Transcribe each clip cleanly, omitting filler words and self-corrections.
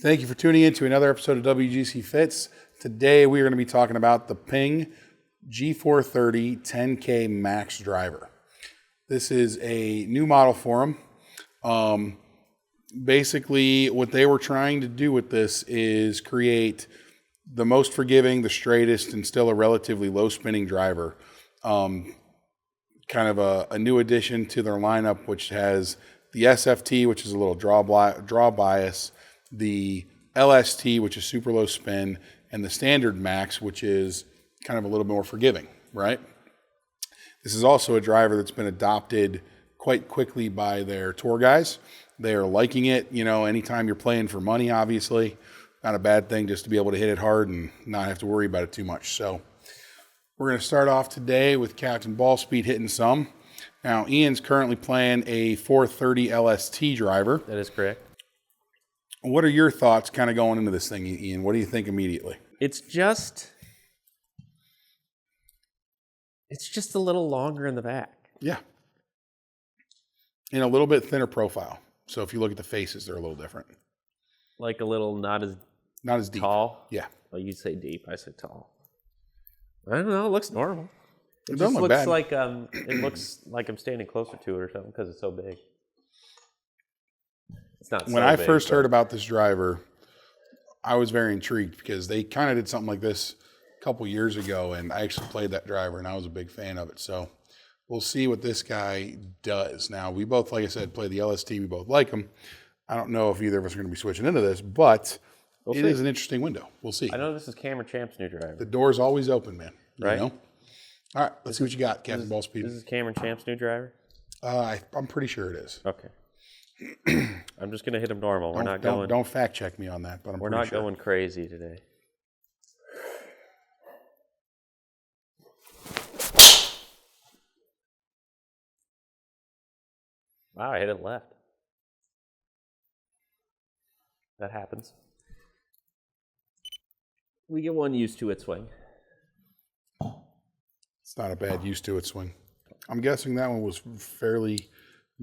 Thank you for tuning in to another episode of WGC Fits. Today we are going to be talking about the Ping G430 10K Max driver. This is a new model for them. Basically, what they were trying to do with this is create the most forgiving, the straightest, and still a relatively low spinning driver. Kind of a new addition to their lineup, which has the SFT, which is a little draw bias, the LST, which is super low spin, and the standard max, which is kind of a little more forgiving, right? This is also a driver that's been adopted quite quickly by their tour guys. They are liking it, anytime you're playing for money, obviously. Not a bad thing just to be able to hit it hard and not have to worry about it too much. So we're going to start off today with Captain Ballspeed hitting some. Now, Ian's currently playing a 430 LST driver. That is correct. What are your thoughts kind of going into this thing, Ian? What do you think immediately? It's just a little longer in the back. Yeah. And a little bit thinner profile. So if you look at the faces, they're a little different. Like a little not as deep. Tall. Yeah. Well, you say deep, I say tall. I don't know. It looks normal. It just looks bad. like it looks like I'm standing closer to it or something because it's so big. It's not. When I first heard about this driver, I was very intrigued because they kind of did something like this a couple years ago, and I actually played that driver, and I was a big fan of it. So we'll see what this guy does. Now, we both, like I said, play the LST. We both like him. I don't know if either of us are going to be switching into this, but it is an interesting window. We'll see. I know this is Cameron Champ's new driver. The door's always open, man. Right? All right, let's see what you got, Captain Ballspeed. This is Cameron Champ's new driver? I'm pretty sure it is. Okay. I'm just going to hit him normal. Don't fact check me on that, but we're not going crazy today. Wow, I hit it left. That happens. We get one used to it swing. It's not a bad used to it swing. I'm guessing that one was fairly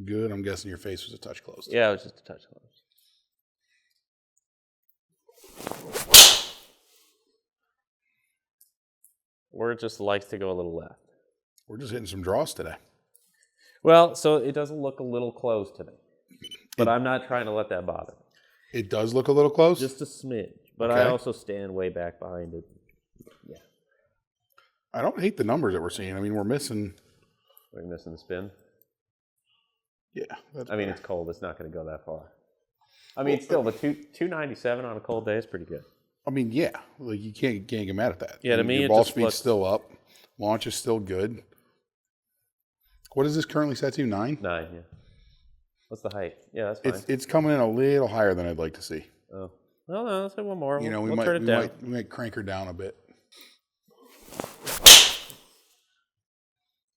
good. I'm guessing your face was a touch closed. Yeah, it was just a touch closed. Or it just likes to go a little left. We're just hitting some draws today. Well, so it doesn't look a little close to me. But I'm not trying to let that bother me. It does look a little close? Just a smidge. But okay. I also stand way back behind it. Yeah. I don't hate the numbers that we're seeing. I mean, we're missing the spin. Yeah. It's cold. It's not going to go that far. Still, the 297 on a cold day is pretty good. Yeah. Like you can't get mad at that. Yeah, to me, your ball speed's still up. Launch is still good. What is this currently set to? 9? 9, yeah. What's the height? Yeah, that's fine. It's coming in a little higher than I'd like to see. Oh. No, let's hit one more. We turn it down. We might crank her down a bit.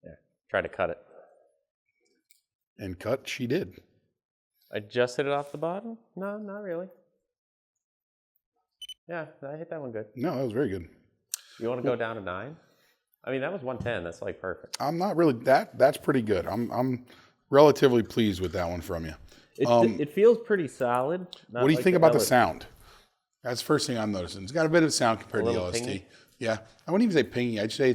Yeah, try to cut it. And cut, she did. I just hit it off the bottom? No, not really. Yeah, I hit that one good. No, that was very good. You want to go down to 9? That was 110. That's like perfect. I'm not really that's pretty good. I'm relatively pleased with that one from you. It feels pretty solid. What do you think about the sound? That's the first thing I'm noticing. It's got a bit of sound compared to the LST. Pingy? Yeah. I wouldn't even say pingy. I'd say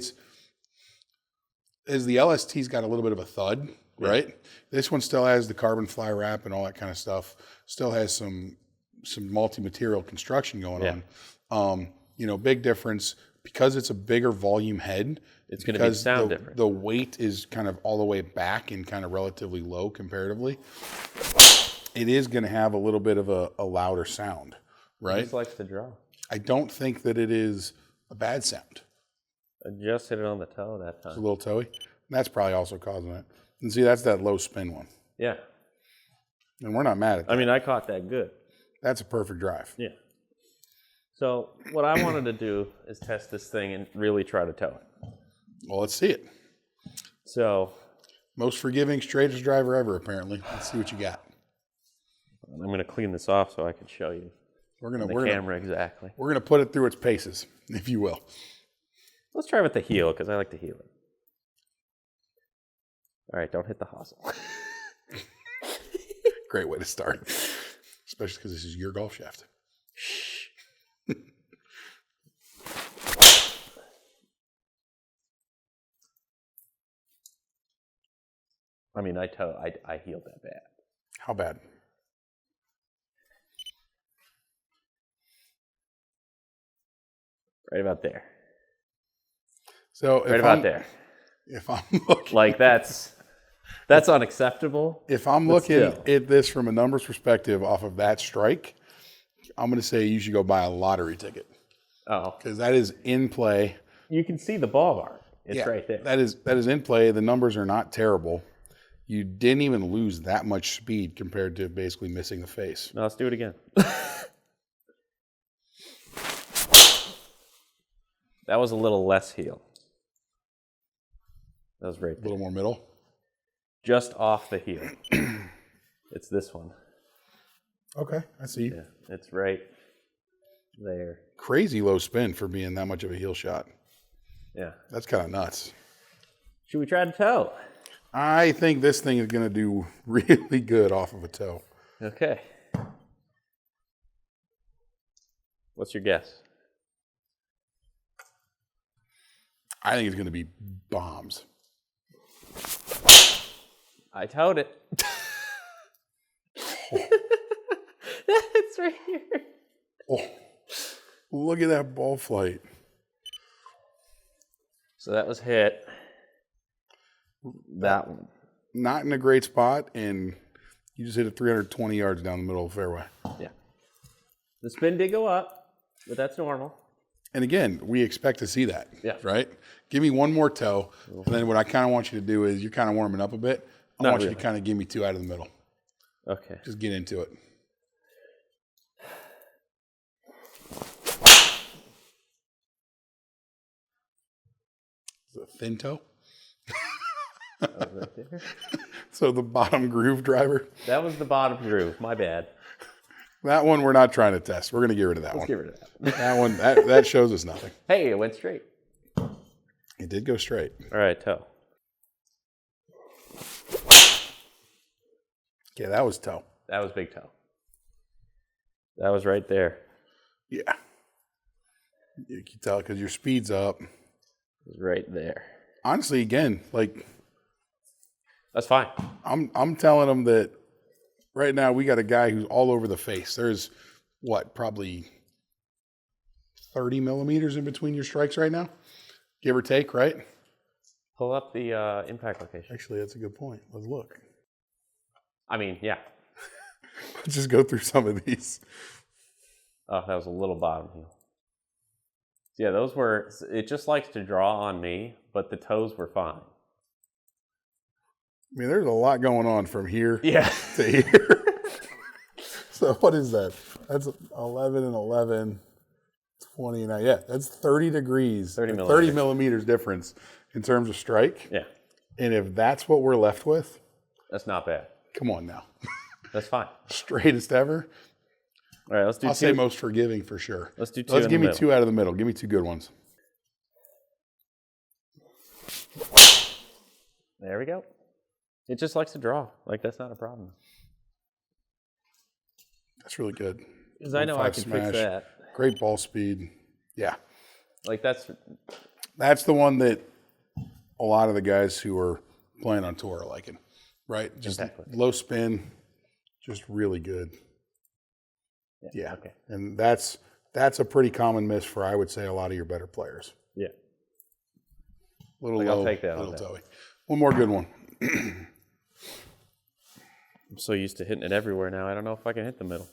the LST's got a little bit of a thud, right? Yeah. This one still has the carbon fly wrap and all that kind of stuff. Still has some multi-material construction going on. Big difference. Because it's a bigger volume head, it's going to be sound different. The weight is kind of all the way back and kind of relatively low comparatively. It is going to have a little bit of a louder sound, right? It just likes to draw. I don't think that it is a bad sound. I just hit it on the toe that time. It's a little toey. That's probably also causing it. And see, that's that low spin one. Yeah. And we're not mad at that. I caught that good. That's a perfect drive. Yeah. So what I wanted to do is test this thing and really try to tow it. Well, let's see it. So. Most forgiving, straightest driver ever, apparently. Let's see what you got. I'm going to clean this off so I can show you the camera exactly. We're going to put it through its paces, if you will. Let's try with the heel because I like to heel it. All right, don't hit the hosel. Great way to start, especially because this is your golf shaft. I mean, I healed that bad. How bad? Right about there. So Right about there. If I'm looking, Like that's unacceptable. if I'm but looking still. at this from a numbers perspective off of that strike, I'm going to say you should go buy a lottery ticket Oh, because that is in play. you can see the ball mark. It's right there. That is in play. The numbers are not terrible. You didn't even lose that much speed compared to basically missing the face. No, let's do it again. That was a little less heel. That was right A there. little more middle. Just off the heel. It's this one. Okay, I see. Yeah, it's right there. Crazy low spin for being that much of a heel shot. Yeah. That's kind of nuts. Should we try to toe? I think this thing is going to do really good off of a toe. Okay. What's your guess? I think it's going to be bombs. I towed it. It's right here. Oh, look at that ball flight. So that was hit. That one. Not in a great spot, and you just hit it 320 yards down the middle of the fairway. Yeah. The spin did go up, but that's normal. And again, we expect to see that. Yeah. Right? Give me one more toe, and then what I kind of want you to do is you're kind of warming up a bit. I want you to kind of give me two out of the middle. Okay. Just get into it. Is it a thin toe? Right there. So the bottom groove driver. That was the bottom groove. My bad. That one we're not trying to test. We're going to get rid of that Let's one. get rid of that. That one, that shows us nothing. Hey, it went straight. It did go straight. All right, toe. Yeah, that was toe. That was big toe. That was right there. Yeah. You can tell because your speed's up. It was right there. Honestly, again, like That's fine. I'm telling them that right now we got a guy who's all over the face. There's probably 30 millimeters in between your strikes right now, give or take, right? Pull up the impact location. Actually, that's a good point. Let's look. I mean, yeah. Let's just go through some of these. Oh, that was a little bottom heel. Yeah, those were, it just likes to draw on me, but the toes were fine. I mean, there's a lot going on from here to here. So what is that? That's 11 and 11, 20 and 9. Yeah, that's 30 degrees. 30 millimeters difference in terms of strike. Yeah. And if that's what we're left with, That's not bad. come on now. That's fine. Straightest ever. All right, let's do I'll two. say most forgiving for sure. Let's do two. Let's in give the me middle. two out of the middle. Give me two good ones. There we go. It just likes to draw. Like, that's not a problem. That's really good. Because I know I 1.5 can smash. fix that. Great ball speed. Yeah. Like, That's the one that a lot of the guys who are playing on tour are liking, right? Just Exactly. low spin, just really good. Yeah. Okay. And that's a pretty common miss for, I would say, a lot of your better players. Yeah. Little Like, low, I'll take that little on that. toey. One more good one. I'm so used to hitting it everywhere now. I don't know if I can hit the middle.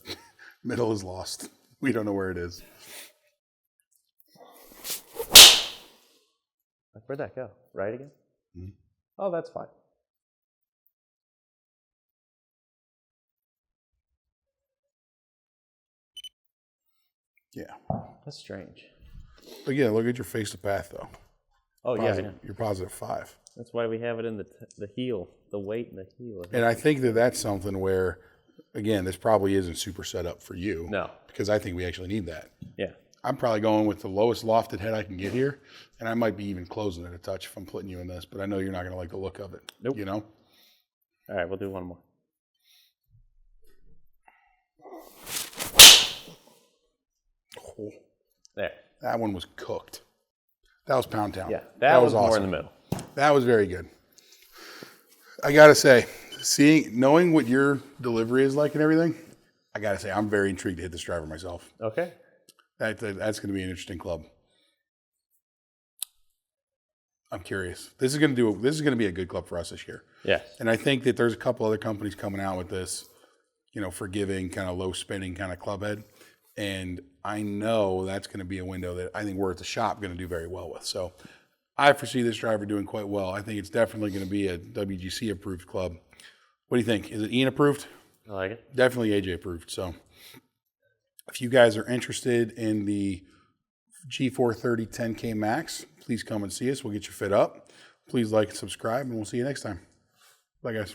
Middle is lost. We don't know where it is. Like, where'd that go? Right again? Mm-hmm. Oh, that's fine. Yeah. That's strange. But yeah, look at your face to path though. Oh, yeah, I know. You're positive 5. That's why we have it in the heel, the weight in the heel. And I think that that's something where, again, this probably isn't super set up for you. No. Because I think we actually need that. Yeah. I'm probably going with the lowest lofted head I can get here, and I might be even closing it a touch if I'm putting you in this, but I know you're not going to like the look of it. Nope. You know? All right, we'll do one more. Oh, There. that one was cooked. That was Pound Town. Yeah, that was more awesome. in the middle. That was very good. I gotta say, knowing what your delivery is like and everything, I gotta say, I'm very intrigued to hit this driver myself. Okay. That's going to be an interesting club. I'm curious. This is going to be a good club for us this year. Yes. And I think that there's a couple other companies coming out with this, forgiving, kind of low spinning kind of club head. And I know that's going to be a window that I think we're at the shop going to do very well with. So I foresee this driver doing quite well. I think it's definitely going to be a WGC approved club. What do you think? Is it Ian approved? I like it. Definitely AJ approved. So if you guys are interested in the G430 10K Max, please come and see us. We'll get you fit up. Please like and subscribe, and we'll see you next time. Bye, guys.